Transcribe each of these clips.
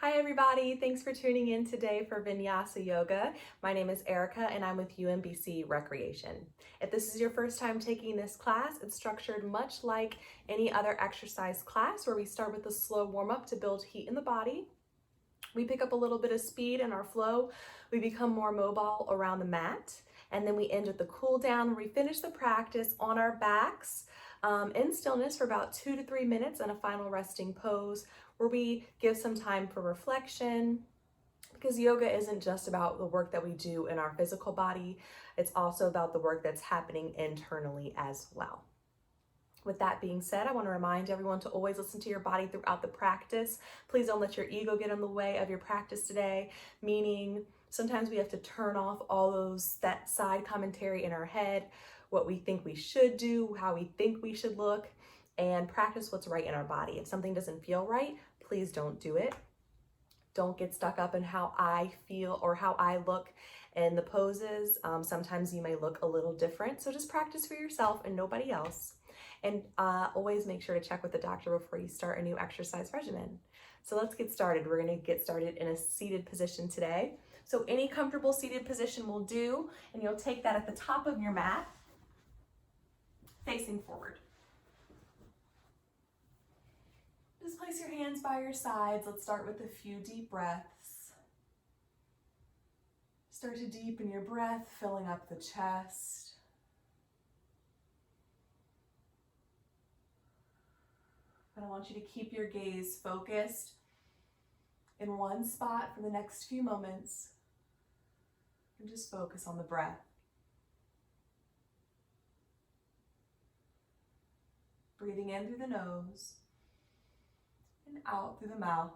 Hi everybody, thanks for tuning in today for Vinyasa Yoga. My name is Erica and I'm with UMBC Recreation. If this is your first time taking this class, it's structured much like any other exercise class where we start with a slow warm-up to build heat in the body. We pick up a little bit of speed in our flow, we become more mobile around the mat, and then we end with the cool down where we finish the practice on our backs in stillness for about 2 to 3 minutes and a final resting pose where we give some time for reflection, because yoga isn't just about the work that we do in our physical body, it's also about the work that's happening internally as well. With that being said, I want to remind everyone to always listen to your body throughout the practice. Please don't let your ego get in the way of your practice today, meaning sometimes we have to turn off all that side commentary in our head, what we think we should do, how we think we should look, and practice what's right in our body. If something doesn't feel right, please don't do it. Don't get stuck up in how I feel or how I look in the poses. Sometimes you may look a little different, so just practice for yourself and nobody else. And always make sure to check with the doctor before you start a new exercise regimen. So let's get started. We're going to get started in a seated position today. So any comfortable seated position will do, and you'll take that at the top of your mat, facing forward. Just place your hands by your sides. Let's start with a few deep breaths. Start to deepen your breath, filling up the chest. And I want you to keep your gaze focused in one spot for the next few moments. And just focus on the breath. Breathing in through the nose and out through the mouth.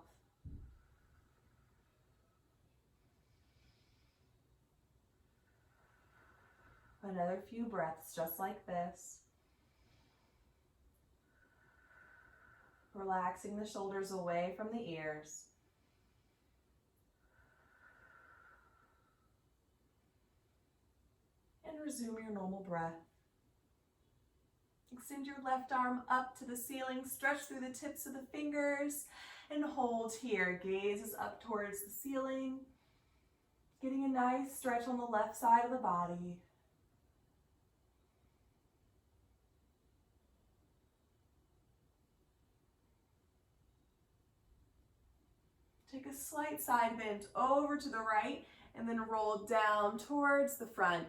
Another few breaths just like this. Relaxing the shoulders away from the ears. And resume your normal breath. Extend your left arm up to the ceiling, stretch through the tips of the fingers, and hold here. Gaze is up towards the ceiling. Getting a nice stretch on the left side of the body. Take a slight side bend over to the right, and then roll down towards the front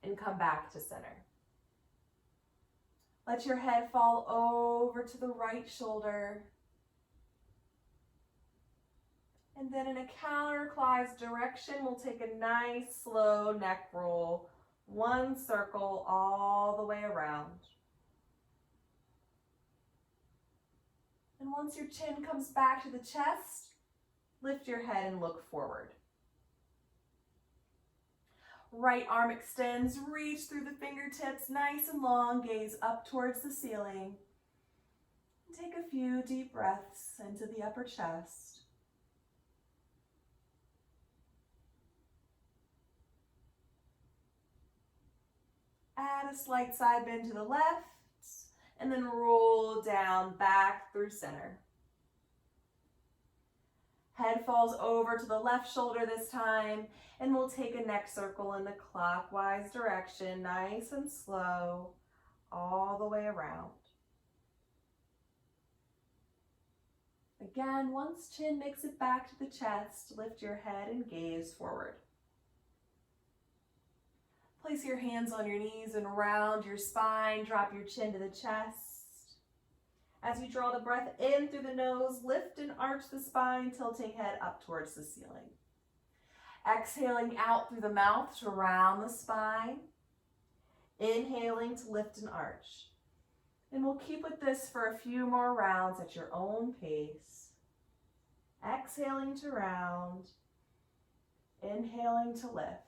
and come back to center. Let your head fall over to the right shoulder. And then in a counterclockwise direction, we'll take a nice slow neck roll. One circle all the way around. And once your chin comes back to the chest, lift your head and look forward. Right arm extends, reach through the fingertips, nice and long, gaze up towards the ceiling. Take a few deep breaths into the upper chest. Add a slight side bend to the left, and then roll down back through center. Head falls over to the left shoulder this time, and we'll take a neck circle in the clockwise direction, nice and slow, all the way around. Again, once chin makes it back to the chest, lift your head and gaze forward. Place your hands on your knees and round your spine, drop your chin to the chest. As you draw the breath in through the nose, lift and arch the spine, tilting head up towards the ceiling. Exhaling out through the mouth to round the spine. Inhaling to lift and arch. And we'll keep with this for a few more rounds at your own pace. Exhaling to round. Inhaling to lift.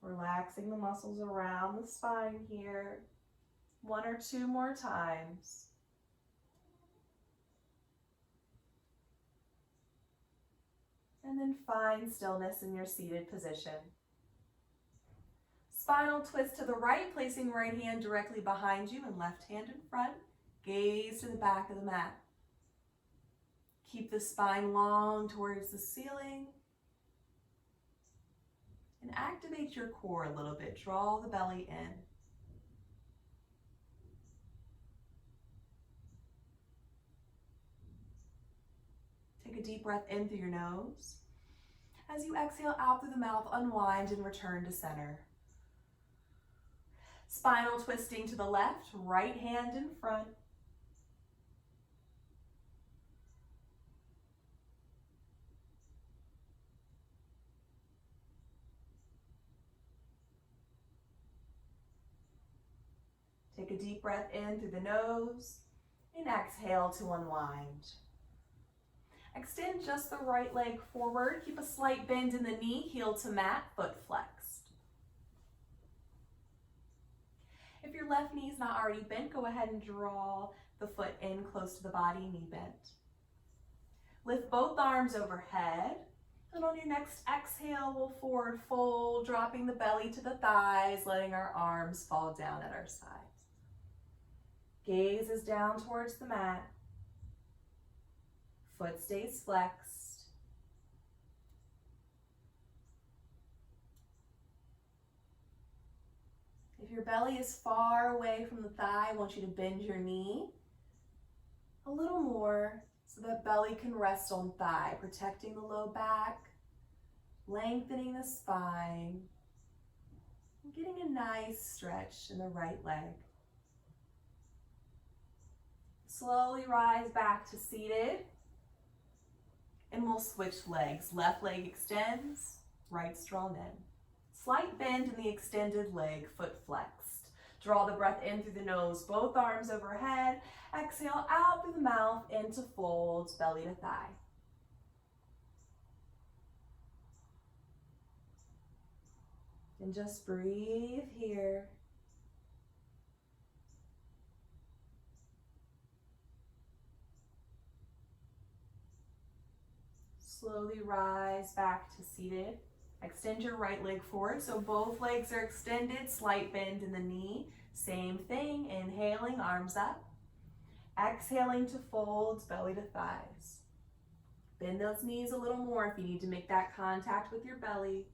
Relaxing the muscles around the spine here. 1 or 2 more times. And then find stillness in your seated position. Spinal twist to the right, placing right hand directly behind you and left hand in front. Gaze to the back of the mat. Keep the spine long towards the ceiling. And activate your core a little bit. Draw the belly in. Take a deep breath in through your nose. As you exhale out through the mouth, unwind and return to center. Spinal twisting to the left, right hand in front. Take a deep breath in through the nose and exhale to unwind. Extend just the right leg forward. Keep a slight bend in the knee, heel to mat, foot flexed. If your left knee is not already bent, go ahead and draw the foot in close to the body, knee bent. Lift both arms overhead, and on your next exhale, we'll forward fold, dropping the belly to the thighs, letting our arms fall down at our sides. Gaze is down towards the mat. Foot stays flexed. If your belly is far away from the thigh, I want you to bend your knee a little more so that belly can rest on thigh, protecting the low back, lengthening the spine, and getting a nice stretch in the right leg. Slowly rise back to seated, and we'll switch legs. Left leg extends, right's drawn in. Slight bend in the extended leg, foot flexed. Draw the breath in through the nose, both arms overhead. Exhale out through the mouth into folds, belly to thigh. And just breathe here. Slowly rise back to seated. Extend your right leg forward so both legs are extended, slight bend in the knee. Same thing, inhaling, arms up. Exhaling to folds, belly to thighs. Bend those knees a little more if you need to make that contact with your belly.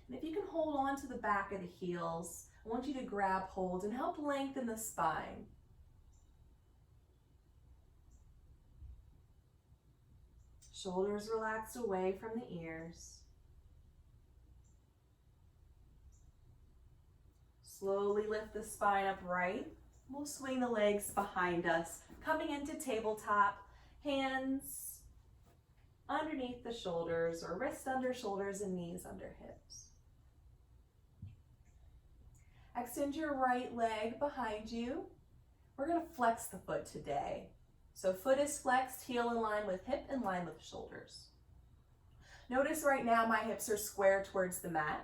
And if you can hold on to the back of the heels, I want you to grab hold and help lengthen the spine. Shoulders relaxed away from the ears. Slowly lift the spine upright. We'll swing the legs behind us, coming into tabletop, hands underneath the shoulders or wrists under shoulders and knees under hips. Extend your right leg behind you. We're going to flex the foot today. So foot is flexed, heel in line with hip, in line with shoulders. Notice right now my hips are square towards the mat.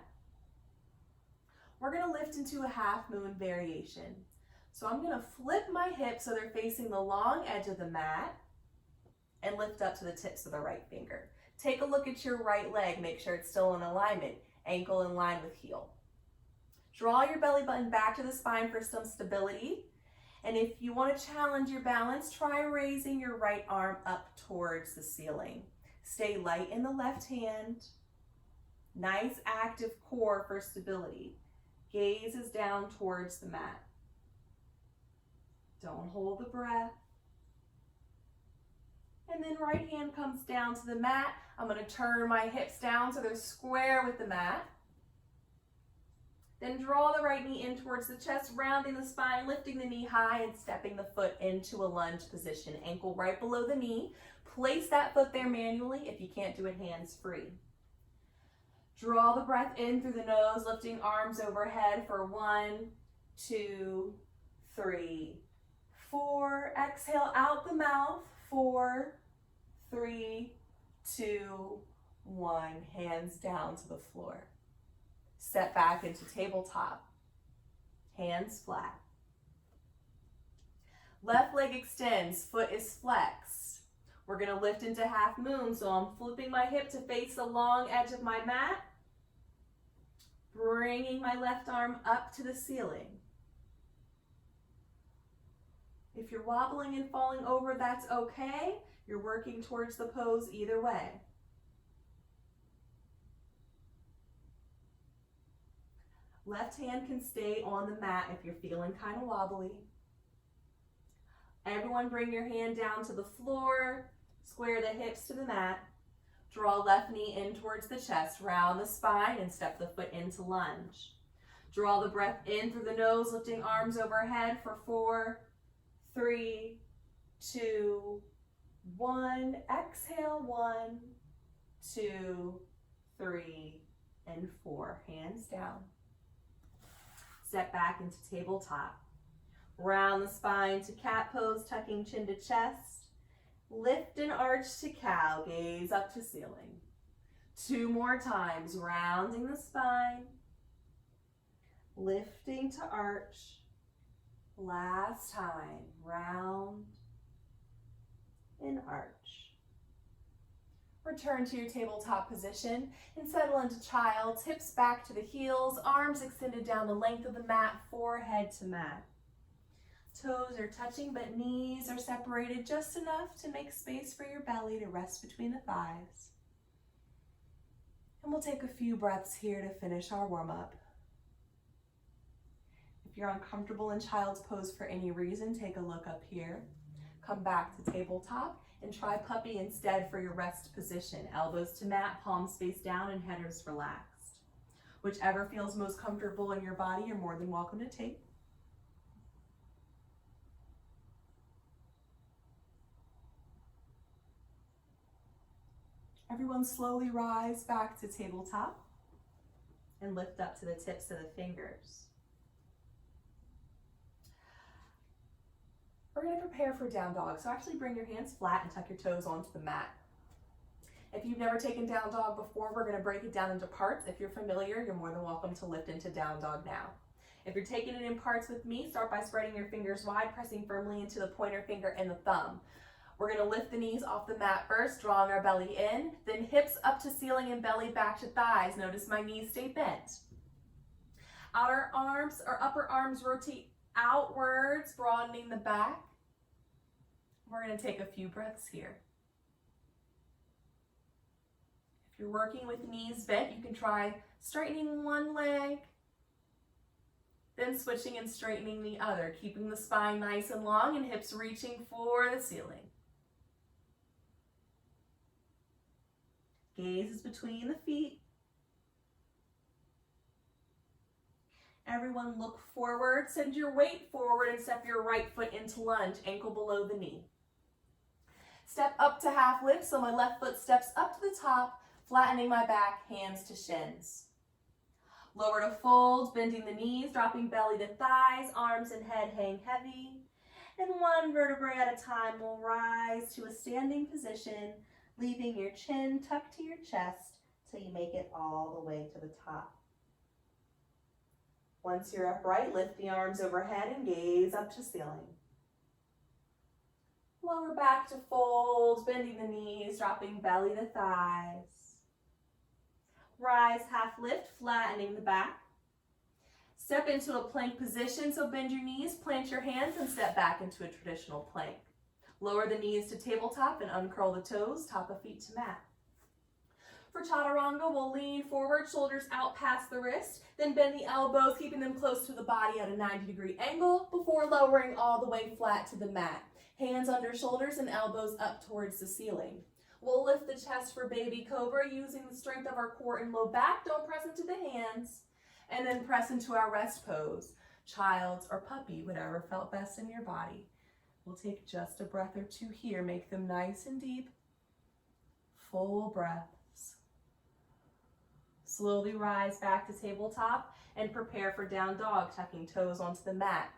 We're going to lift into a half moon variation. So I'm going to flip my hips so they're facing the long edge of the mat and lift up to the tips of the right finger. Take a look at your right leg. Make sure it's still in alignment. Ankle in line with heel. Draw your belly button back to the spine for some stability. And if you want to challenge your balance, try raising your right arm up towards the ceiling. Stay light in the left hand. Nice active core for stability. Gaze is down towards the mat. Don't hold the breath. And then right hand comes down to the mat. I'm going to turn my hips down so they're square with the mat. Then draw the right knee in towards the chest, rounding the spine, lifting the knee high and stepping the foot into a lunge position. Ankle right below the knee. Place that foot there manually. If you can't do it, hands free. Draw the breath in through the nose, lifting arms overhead for 1, 2, 3, 4. Exhale out the mouth. 4, 3, 2, 1. Hands down to the floor. Step back into tabletop. Hands flat. Left leg extends, foot is flexed. We're going to lift into half moon, so I'm flipping my hip to face the long edge of my mat. Bringing my left arm up to the ceiling. If you're wobbling and falling over, that's okay. You're working towards the pose either way. Left hand can stay on the mat if you're feeling kind of wobbly. Everyone bring your hand down to the floor, square the hips to the mat. Draw left knee in towards the chest, round the spine, and step the foot into lunge. Draw the breath in through the nose, lifting arms overhead for 4, 3, 2, 1. Exhale, 1, 2, 3, and 4. Hands down. Step back into tabletop. Round the spine to cat pose, tucking chin to chest. Lift and arch to cow, gaze up to ceiling. 2 more times, rounding the spine. Lifting to arch. Last time, round and arch. Return to your tabletop position and settle into child's, hips back to the heels, arms extended down the length of the mat, forehead to mat. Toes are touching, but knees are separated just enough to make space for your belly to rest between the thighs. And we'll take a few breaths here to finish our warm-up. If you're uncomfortable in child's pose for any reason, take a look up here. Come back to tabletop and try puppy instead for your rest position. Elbows to mat, palms face down, and head is relaxed. Whichever feels most comfortable in your body, you're more than welcome to take. Everyone slowly rise back to tabletop and lift up to the tips of the fingers. We're going to prepare for down dog. So actually bring your hands flat and tuck your toes onto the mat. If you've never taken down dog before, we're going to break it down into parts. If you're familiar, you're more than welcome to lift into down dog now. If you're taking it in parts with me, start by spreading your fingers wide, pressing firmly into the pointer finger and the thumb. We're going to lift the knees off the mat first, drawing our belly in, then hips up to ceiling and belly back to thighs. Notice my knees stay bent. Outer arms or upper arms rotate outwards, broadening the back. We're going to take a few breaths here. If you're working with knees bent, you can try straightening one leg, then switching and straightening the other, keeping the spine nice and long and hips reaching for the ceiling. Gaze is between the feet. Everyone look forward, send your weight forward and step your right foot into lunge, ankle below the knee. Step up to half lift, so my left foot steps up to the top, flattening my back, hands to shins. Lower to fold, bending the knees, dropping belly to thighs, arms and head hang heavy. And one vertebrae at a time will rise to a standing position, leaving your chin tucked to your chest till you make it all the way to the top. Once you're upright, lift the arms overhead and gaze up to ceiling. Lower back to fold, bending the knees, dropping belly to thighs. Rise, half lift, flattening the back. Step into a plank position, so bend your knees, plant your hands, and step back into a traditional plank. Lower the knees to tabletop and uncurl the toes, top of feet to mat. For Chaturanga, we'll lean forward, shoulders out past the wrist, then bend the elbows, keeping them close to the body at a 90-degree angle before lowering all the way flat to the mat. Hands under shoulders and elbows up towards the ceiling. We'll lift the chest for baby cobra using the strength of our core and low back. Don't press into the hands. And then press into our rest pose. Child's or puppy, whatever felt best in your body. We'll take just a breath or two here. Make them nice and deep. Full breaths. Slowly rise back to tabletop and prepare for down dog, tucking toes onto the mat.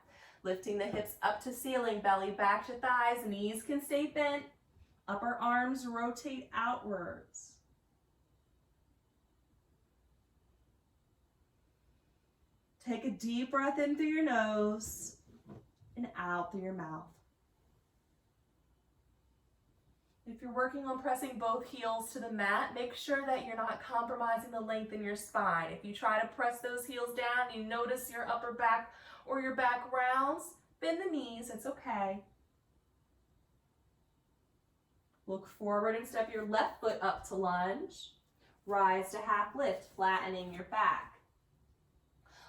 Lifting the hips up to ceiling, belly back to thighs, knees can stay bent. Upper arms rotate outwards. Take a deep breath in through your nose and out through your mouth. If you're working on pressing both heels to the mat, make sure that you're not compromising the length in your spine. If you try to press those heels down, you notice your upper back or your back rounds, bend the knees, it's okay. Look forward and step your left foot up to lunge. Rise to half lift, flattening your back.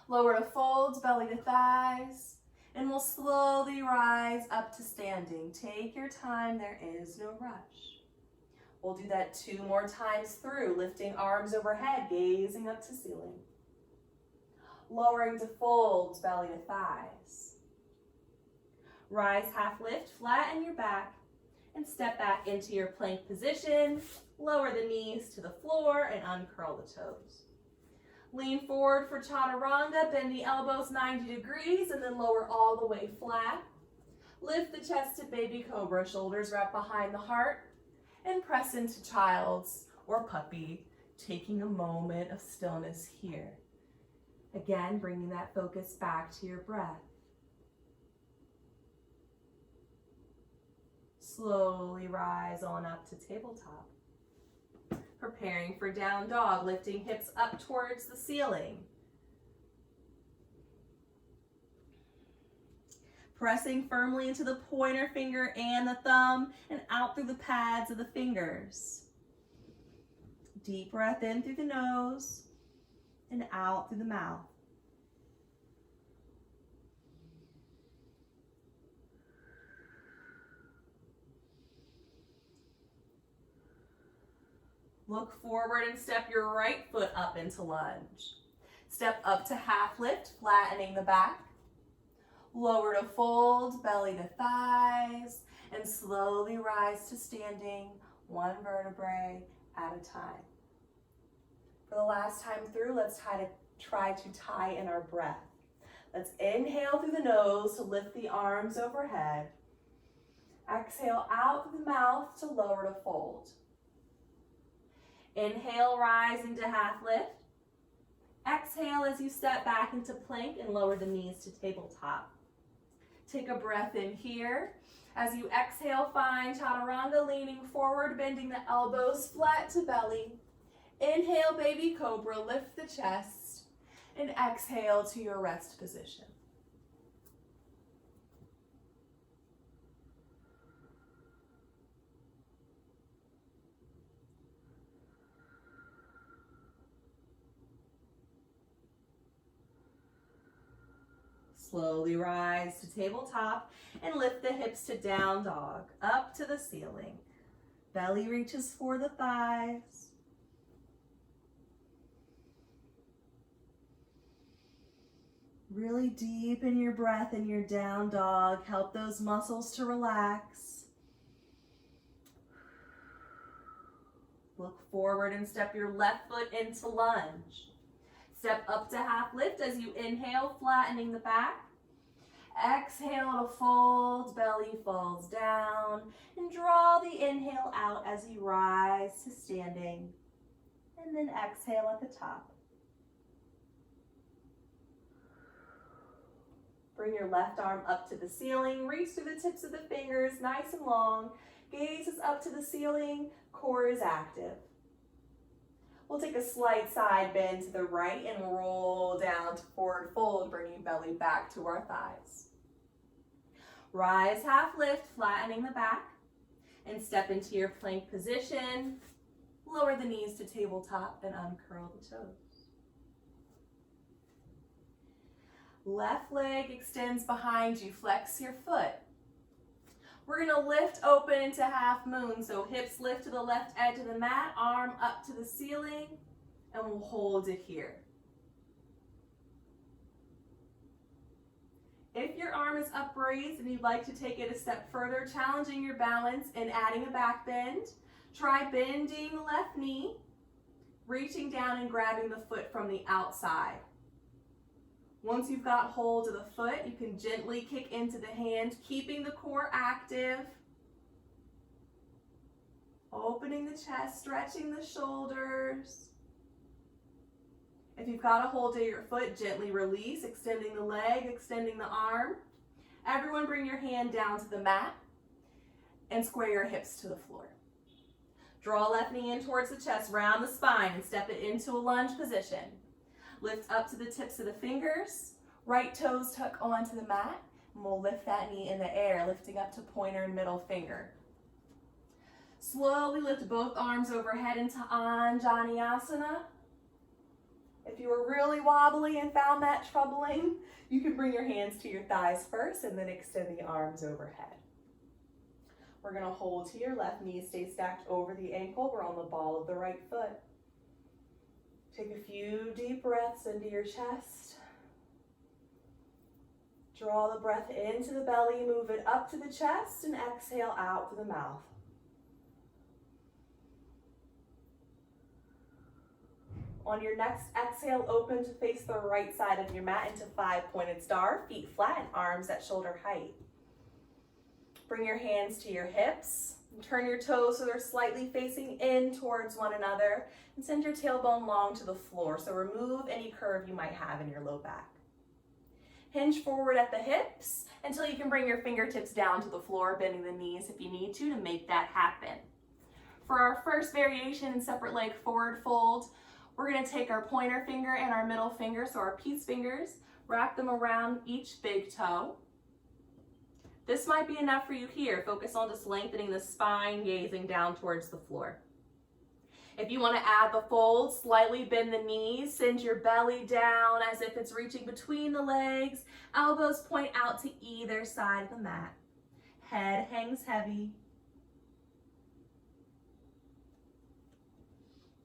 Lower to folds, belly to thighs, and we'll slowly rise up to standing. Take your time, there is no rush. We'll do that 2 more times through, lifting arms overhead, gazing up to ceiling. Lowering to folds, belly to thighs. Rise, half lift, flatten your back, and step back into your plank position. Lower the knees to the floor and uncurl the toes. Lean forward for Chaturanga, bend the elbows 90 degrees, and then lower all the way flat. Lift the chest to baby cobra, shoulders wrap behind the heart, and press into child's or puppy, taking a moment of stillness here. Again, bringing that focus back to your breath. Slowly rise on up to tabletop. Preparing for down dog, lifting hips up towards the ceiling. Pressing firmly into the pointer finger and the thumb and out through the pads of the fingers. Deep breath in through the nose and out through the mouth. Look forward and step your right foot up into lunge. Step up to half lift, flattening the back. Lower to fold, belly to thighs, and slowly rise to standing, 1 vertebrae at a time. For the last time through, let's try to tie in our breath. Let's inhale through the nose to lift the arms overhead. Exhale out through the mouth to lower to fold. Inhale, rise into half lift. Exhale as you step back into plank and lower the knees to tabletop. Take a breath in here. As you exhale, find Chaturanga, leaning forward, bending the elbows flat to belly. Inhale, baby cobra, lift the chest, and exhale to your rest position. Slowly rise to tabletop and lift the hips to down dog, up to the ceiling. Belly reaches for the thighs. Really deepen your breath in your down dog. Help those muscles to relax. Look forward and step your left foot into lunge. Step up to half lift as you inhale, flattening the back. Exhale to fold, belly falls down, and draw the inhale out as you rise to standing, and then exhale at the top. Bring your left arm up to the ceiling, reach through the tips of the fingers, nice and long, gaze is up to the ceiling, core is active. We'll take a slight side bend to the right and roll down to forward fold, bringing belly back to our thighs. Rise, half lift, flattening the back, and step into your plank position. Lower the knees to tabletop and uncurl the toes. Left leg extends behind you, flex your foot. We're gonna lift open into half moon, so hips lift to the left edge of the mat, arm up to the ceiling, and we'll hold it here. If your arm is upraised and you'd like to take it a step further, challenging your balance and adding a back bend, try bending the left knee, reaching down and grabbing the foot from the outside. Once you've got hold of the foot, you can gently kick into the hand, keeping the core active. Opening the chest, stretching the shoulders. If you've got a hold of your foot, gently release, extending the leg, extending the arm. Everyone bring your hand down to the mat and square your hips to the floor. Draw left knee in towards the chest, round the spine, and step it into a lunge position. Lift up to the tips of the fingers, right toes tuck onto the mat, and we'll lift that knee in the air, lifting up to pointer and middle finger. Slowly lift both arms overhead into Anjaneyasana. If you were really wobbly and found that troubling, you can bring your hands to your thighs first and then extend the arms overhead. We're going to hold here. Left knee stays stacked over the ankle. We're on the ball of the right foot. Take a few deep breaths into your chest. Draw the breath into the belly, move it up to the chest, and exhale out through the mouth. On your next exhale, open to face the right side of your mat into 5-pointed star, feet flat and arms at shoulder height. Bring your hands to your hips and turn your toes so they're slightly facing in towards one another, and send your tailbone long to the floor, so remove any curve you might have in your low back. Hinge forward at the hips until you can bring your fingertips down to the floor, bending the knees if you need to make that happen. For our first variation in separate leg forward fold, we're going to take our pointer finger and our middle finger, so our peace fingers, wrap them around each big toe. This might be enough for you here. Focus on just lengthening the spine, gazing down towards the floor. If you want to add the fold, slightly bend the knees, send your belly down as if it's reaching between the legs. Elbows point out to either side of the mat. Head hangs heavy.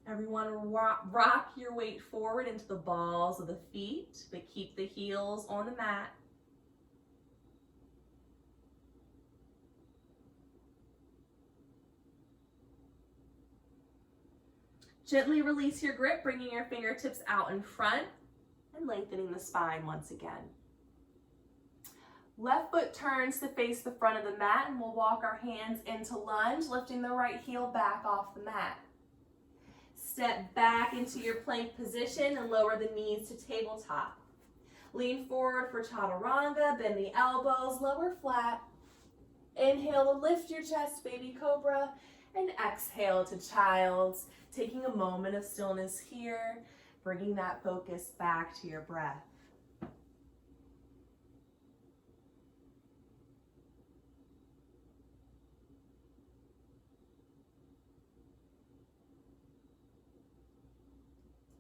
Everyone rock your weight forward into the balls of the feet, but keep the heels on the mat. Gently release your grip, bringing your fingertips out in front and lengthening the spine once again. Left foot turns to face the front of the mat, and we'll walk our hands into lunge, lifting the right heel back off the mat. Step back into your plank position and lower the knees to tabletop. Lean forward for Chaturanga, bend the elbows, lower flat. Inhale to lift your chest, baby cobra, and exhale to child's, taking a moment of stillness here, bringing that focus back to your breath.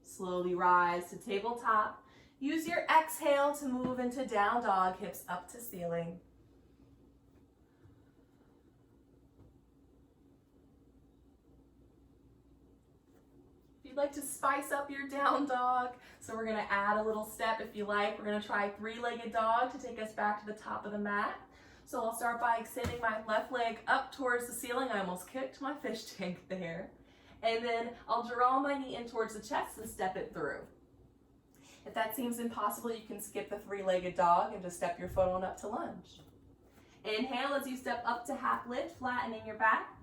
Slowly rise to tabletop. Use your exhale to move into down dog, hips up to ceiling. If you'd like to spice up your down dog, so we're gonna add a little step if you like. We're gonna try three-legged dog to take us back to the top of the mat. So I'll start by extending my left leg up towards the ceiling. I almost kicked my fish tank there. And then I'll draw my knee in towards the chest and step it through. If that seems impossible, you can skip the three-legged dog and just step your foot on up to lunge. Inhale as you step up to half lift, flattening your back.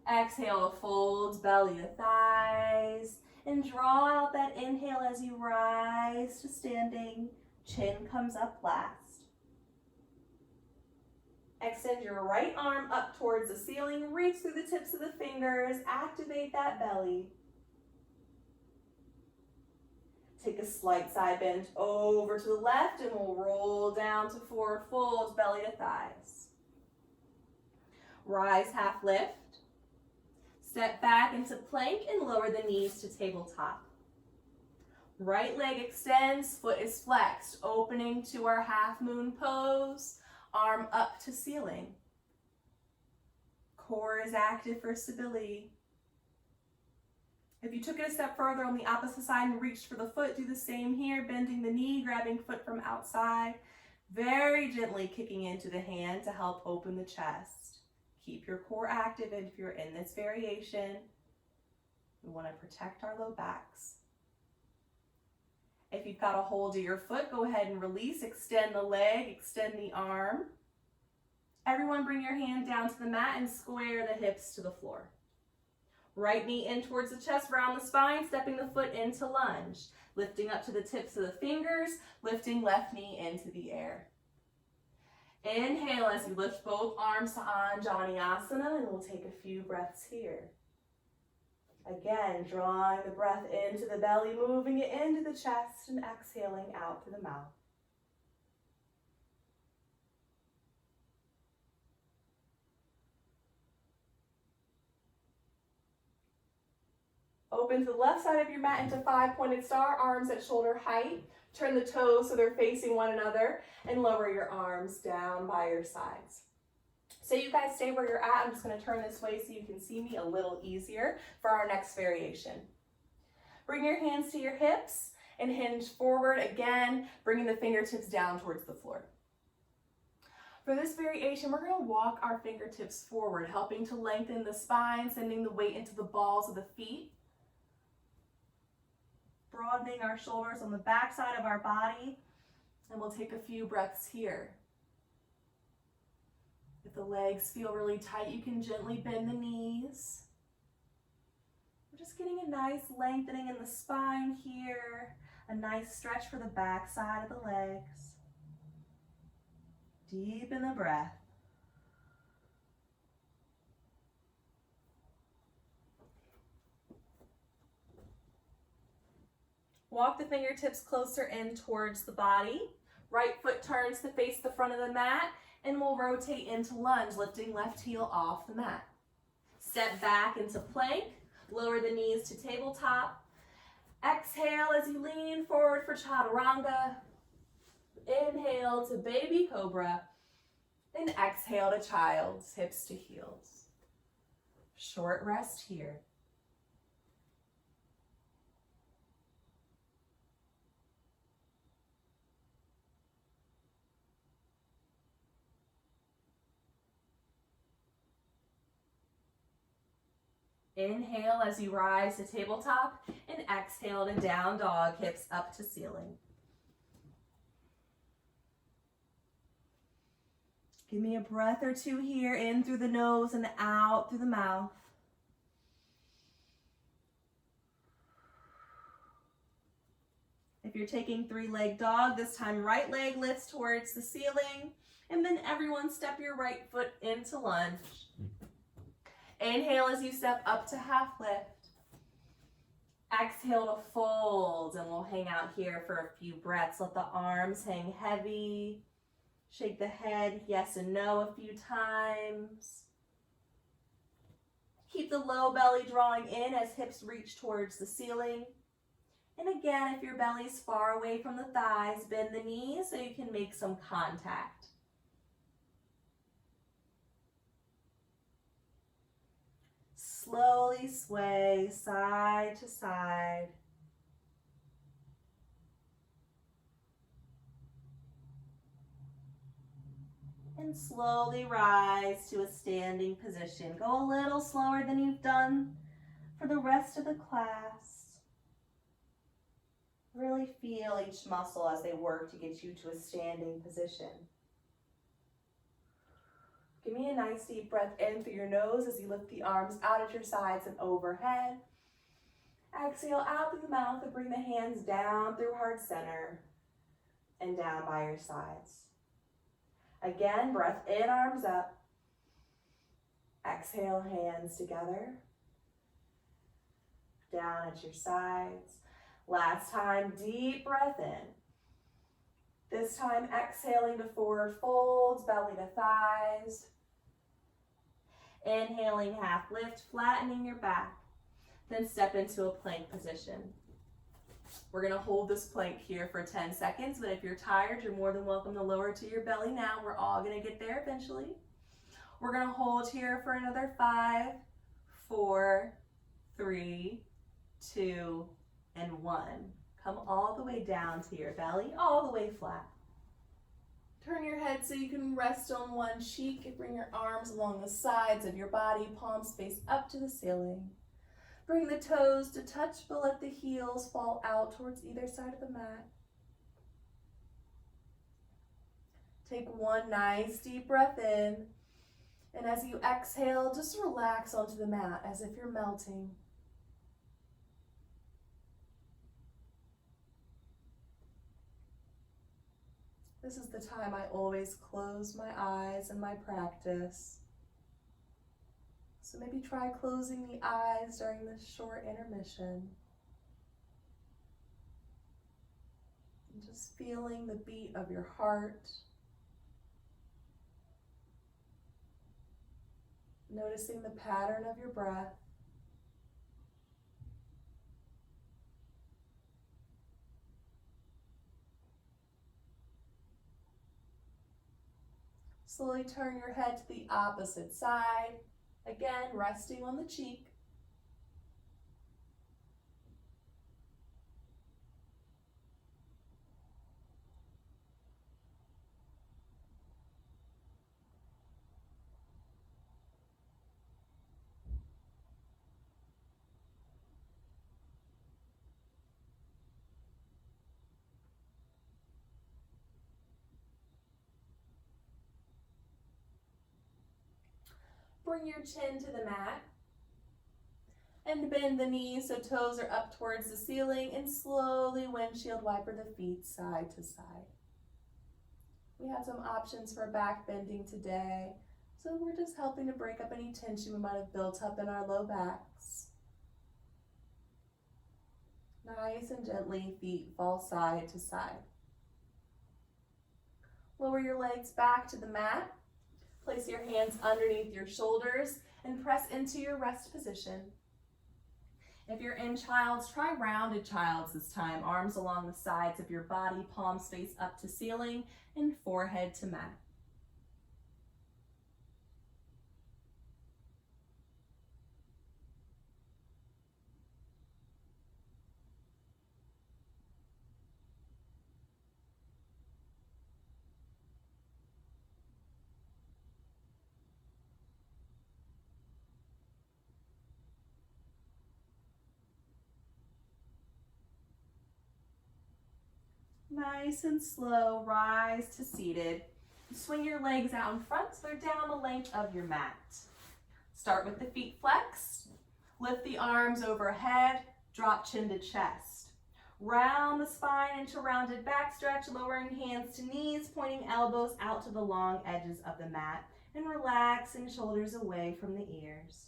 Exhale to fold, belly to thighs, and draw out that inhale as you rise to standing. Chin comes up last. Extend your right arm up towards the ceiling, reach through the tips of the fingers, activate that belly. Take a slight side bend over to the left and we'll roll down to forward fold, belly to thighs. Rise, half lift. Step back into plank and lower the knees to tabletop. Right leg extends, foot is flexed, opening to our half moon pose. Arm up to ceiling. Core is active for stability. If you took it a step further on the opposite side and reached for the foot, do the same here, bending the knee, grabbing foot from outside, very gently kicking into the hand to help open the chest. Keep your core active if you're in this variation. We want to protect our low backs. If you've got a hold of your foot, go ahead and release, extend the leg, extend the arm. Everyone bring your hand down to the mat and square the hips to the floor. Right knee in towards the chest, round the spine, stepping the foot into lunge. Lifting up to the tips of the fingers, lifting left knee into the air. Inhale as you lift both arms to Anjaneyasana, and we'll take a few breaths here. Again, drawing the breath into the belly, moving it into the chest, and exhaling out through the mouth. Open to the left side of your mat into 5-pointed star, arms at shoulder height. Turn the toes so they're facing one another and lower your arms down by your sides. So you guys stay where you're at. I'm just going to turn this way so you can see me a little easier for our next variation. Bring your hands to your hips and hinge forward again, bringing the fingertips down towards the floor. For this variation, we're going to walk our fingertips forward, helping to lengthen the spine, sending the weight into the balls of the feet. Broadening our shoulders on the back side of our body, and we'll take a few breaths here. If the legs feel really tight, you can gently bend the knees. We're just getting a nice lengthening in the spine here, a nice stretch for the back side of the legs. Deepen the breath. Walk the fingertips closer in towards the body. Right foot turns to face the front of the mat, and we'll rotate into lunge, lifting left heel off the mat. Step back into plank, lower the knees to tabletop. Exhale as you lean forward for Chaturanga. Inhale to baby cobra, and exhale to child's, hips to heels. Short rest here. Inhale as you rise to tabletop, and exhale to down dog, hips up to ceiling. Give me a breath or two here, in through the nose and out through the mouth. If you're taking 3-leg dog, this time right leg lifts towards the ceiling, and then everyone step your right foot into lunge. Inhale as you step up to half lift. Exhale to fold, and we'll hang out here for a few breaths. Let the arms hang heavy. Shake the head yes and no a few times. Keep the low belly drawing in as hips reach towards the ceiling. And again, if your belly's far away from the thighs, bend the knees so you can make some contact. Slowly sway side to side. And slowly rise to a standing position. Go a little slower than you've done for the rest of the class. Really feel each muscle as they work to get you to a standing position. Give me a nice deep breath in through your nose as you lift the arms out at your sides and overhead. Exhale out through the mouth and bring the hands down through heart center and down by your sides. Again, breath in, arms up. Exhale, hands together. Down at your sides. Last time, deep breath in. This time, exhaling to forward folds, belly to thighs. Inhaling, half lift, flattening your back. Then step into a plank position. We're going to hold this plank here for 10 seconds, but if you're tired, you're more than welcome to lower to your belly now. We're all going to get there eventually. We're going to hold here for another 5, 4, 3, 2, and 1. Come all the way down to your belly, all the way flat. Turn your head so you can rest on one cheek and bring your arms along the sides of your body, palms face up to the ceiling. Bring the toes to touch, but let the heels fall out towards either side of the mat. Take one nice deep breath in, and as you exhale, just relax onto the mat as if you're melting. This is the time I always close my eyes in my practice. So maybe try closing the eyes during this short intermission. And just feeling the beat of your heart. Noticing the pattern of your breath. Slowly turn your head to the opposite side. Again, resting on the cheek. Bring your chin to the mat and bend the knees so toes are up towards the ceiling, and slowly windshield wiper the feet side to side. We have some options for back bending today, so we're just helping to break up any tension we might have built up in our low backs. Nice and gently, feet fall side to side. Lower your legs back to the mat. Place your hands underneath your shoulders and press into your rest position. If you're in child's, try rounded child's this time. Arms along the sides of your body, palms face up to ceiling, and forehead to mat. Nice and slow, rise to seated. Swing your legs out in front so they're down the length of your mat. Start with the feet flexed. Lift the arms overhead, drop chin to chest. Round the spine into rounded back stretch, lowering hands to knees, pointing elbows out to the long edges of the mat, and relaxing shoulders away from the ears.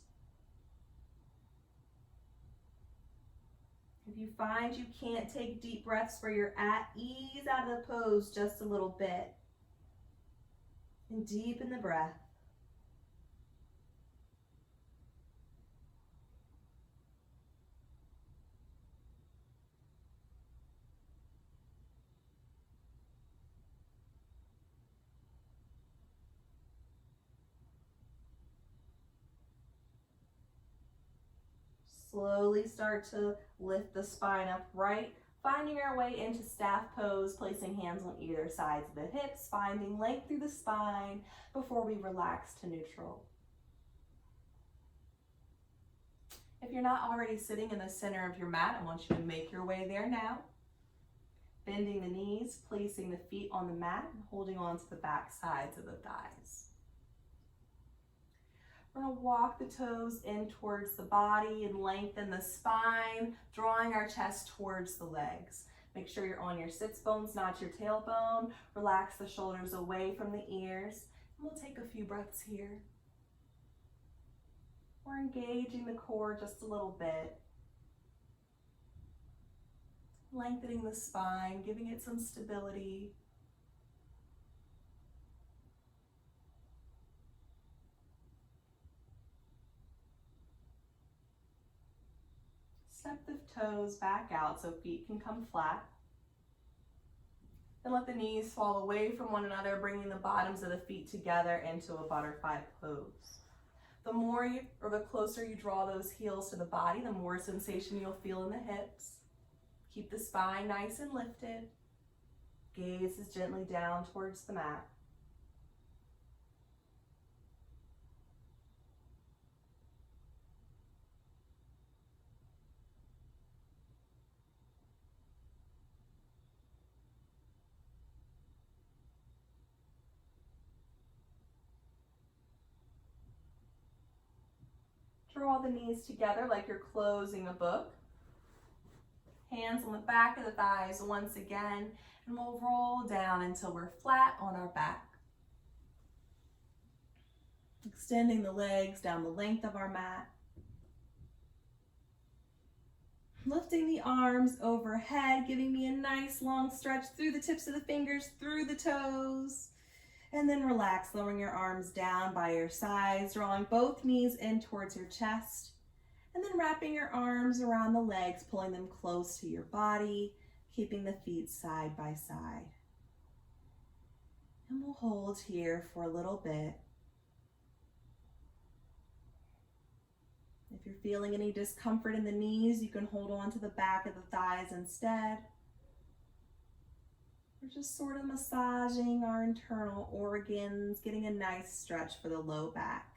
If you find you can't take deep breaths where you're at, ease out of the pose just a little bit and deepen the breath. Slowly start to lift the spine upright, finding our way into staff pose, placing hands on either sides of the hips, finding length through the spine before we relax to neutral. If you're not already sitting in the center of your mat, I want you to make your way there now. Bending the knees, placing the feet on the mat, and holding on to the back sides of the thighs. We're going to walk the toes in towards the body and lengthen the spine, drawing our chest towards the legs. Make sure you're on your sits bones, not your tailbone. Relax the shoulders away from the ears. And we'll take a few breaths here. We're engaging the core just a little bit. Lengthening the spine, giving it some stability. Step the toes back out so feet can come flat. Then let the knees fall away from one another, bringing the bottoms of the feet together into a butterfly pose. The more the closer you draw those heels to the body, the more sensation you'll feel in the hips. Keep the spine nice and lifted. Gaze is gently down towards the mat. Draw the knees together like you're closing a book. Hands on the back of the thighs once again, and we'll roll down until we're flat on our back. Extending the legs down the length of our mat. Lifting the arms overhead, giving me a nice long stretch through the tips of the fingers, through the toes. And then relax, lowering your arms down by your sides, drawing both knees in towards your chest. And then wrapping your arms around the legs, pulling them close to your body, keeping the feet side by side. And we'll hold here for a little bit. If you're feeling any discomfort in the knees, you can hold on to the back of the thighs instead. We're just sort of massaging our internal organs, getting a nice stretch for the low back.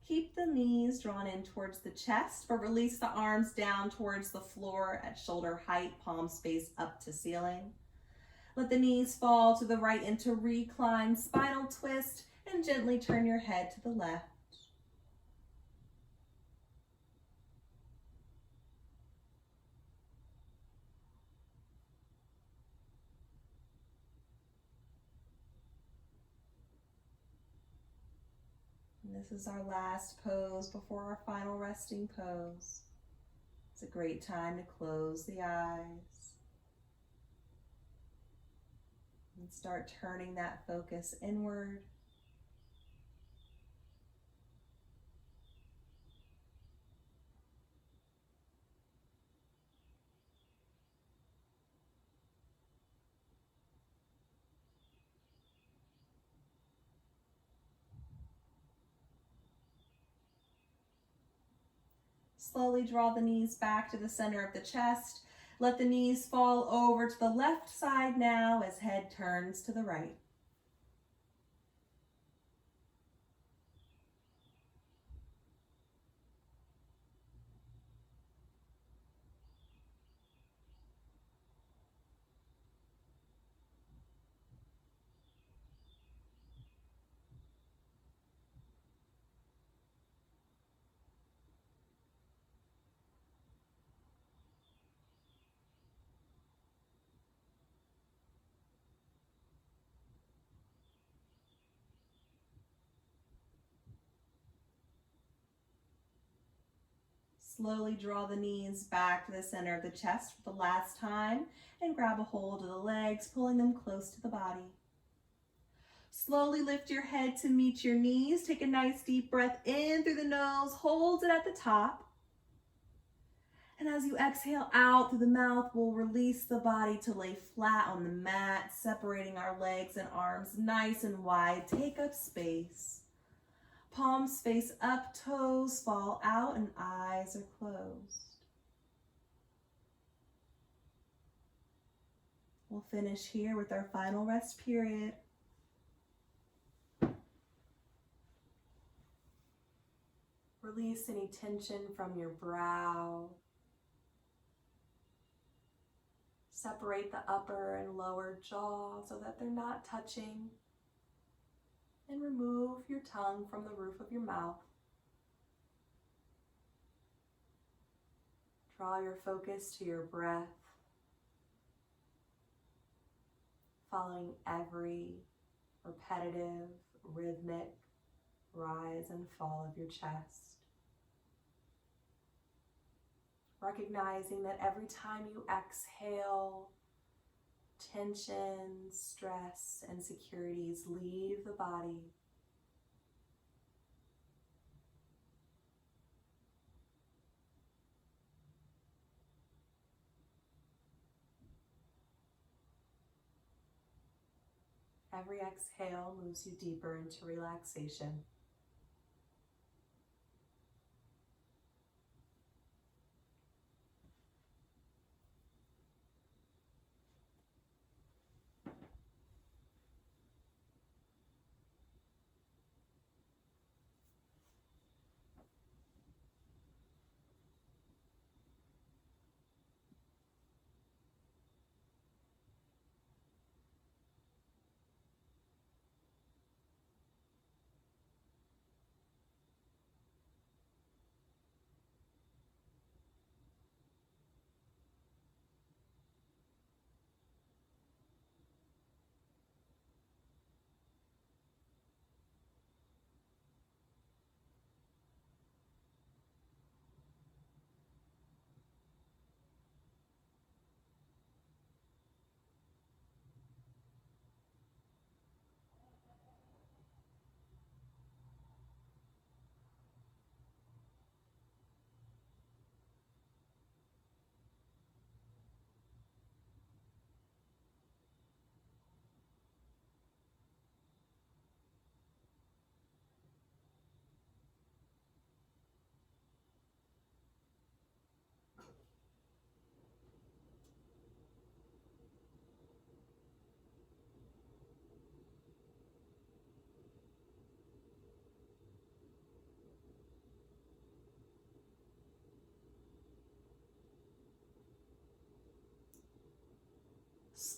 Keep the knees drawn in towards the chest, but release the arms down towards the floor at shoulder height, palm space up to ceiling. Let the knees fall to the right into recline, spinal twist, and gently turn your head to the left. And this is our last pose before our final resting pose. It's a great time to close the eyes and start turning that focus inward. Slowly draw the knees back to the center of the chest. Let the knees fall over to the left side now as head turns to the right. Slowly draw the knees back to the center of the chest for the last time and grab a hold of the legs, pulling them close to the body. Slowly lift your head to meet your knees. Take a nice deep breath in through the nose, hold it at the top. And as you exhale out through the mouth, we'll release the body to lay flat on the mat, separating our legs and arms nice and wide. Take up space. Palms face up, toes fall out, and eyes are closed. We'll finish here with our final rest period. Release any tension from your brow. Separate the upper and lower jaw so that they're not touching. And remove your tongue from the roof of your mouth. Draw your focus to your breath, following every repetitive, rhythmic rise and fall of your chest. Recognizing that every time you exhale, tension, stress, and insecurities leave the body. Every exhale moves you deeper into relaxation.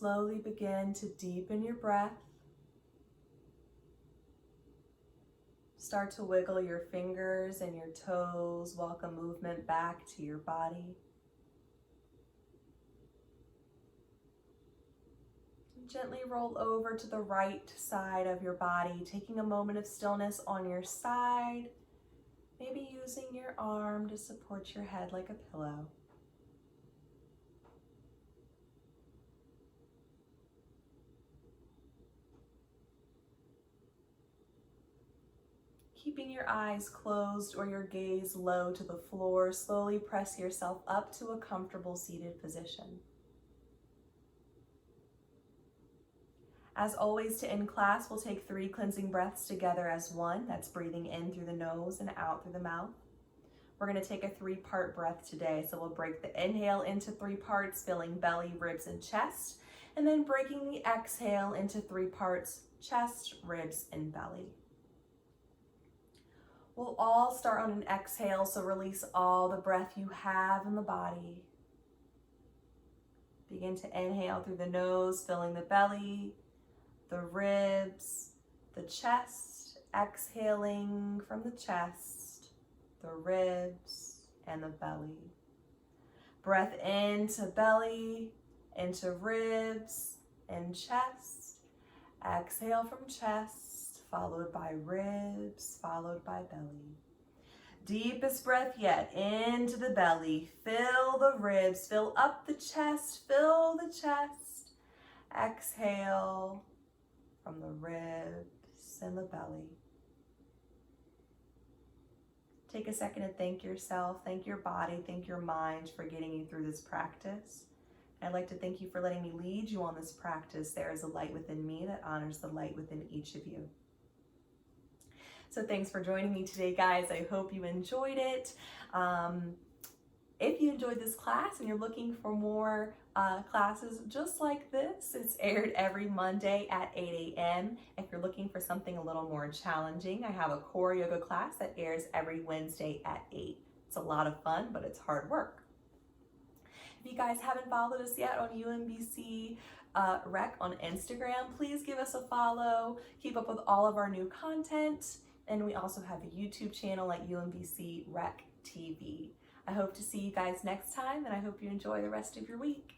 slowly begin to deepen your breath. Start to wiggle your fingers and your toes. Welcome movement back to your body. Gently roll over to the right side of your body, taking a moment of stillness on your side, maybe using your arm to support your head like a pillow. Keeping your eyes closed or your gaze low to the floor, slowly press yourself up to a comfortable seated position. As always, to end class, we'll take 3 cleansing breaths together as one. That's breathing in through the nose and out through the mouth. We're going to take a 3-part breath today. So we'll break the inhale into 3 parts, filling belly, ribs, and chest. And then breaking the exhale into 3 parts, chest, ribs, and belly. We'll all start on an exhale, so release all the breath you have in the body. Begin to inhale through the nose, filling the belly, the ribs, the chest, exhaling from the chest, the ribs, and the belly. Breath into belly, into ribs and chest. Exhale from chest, followed by ribs, followed by belly. Deepest breath yet, into the belly. Fill the ribs, fill up the chest, fill the chest. Exhale from the ribs and the belly. Take a second to thank yourself, thank your body, thank your mind for getting you through this practice. I'd like to thank you for letting me lead you on this practice. There is a light within me that honors the light within each of you. So thanks for joining me today, guys. I hope you enjoyed it. If you enjoyed this class and you're looking for more classes just like this, it's aired every Monday at 8 a.m. If you're looking for something a little more challenging, I have a core yoga class that airs every Wednesday at 8. It's a lot of fun, but it's hard work. If you guys haven't followed us yet on UMBC Rec on Instagram, please give us a follow. Keep up with all of our new content. And we also have a YouTube channel at UMBC Rec TV. I hope to see you guys next time, and I hope you enjoy the rest of your week.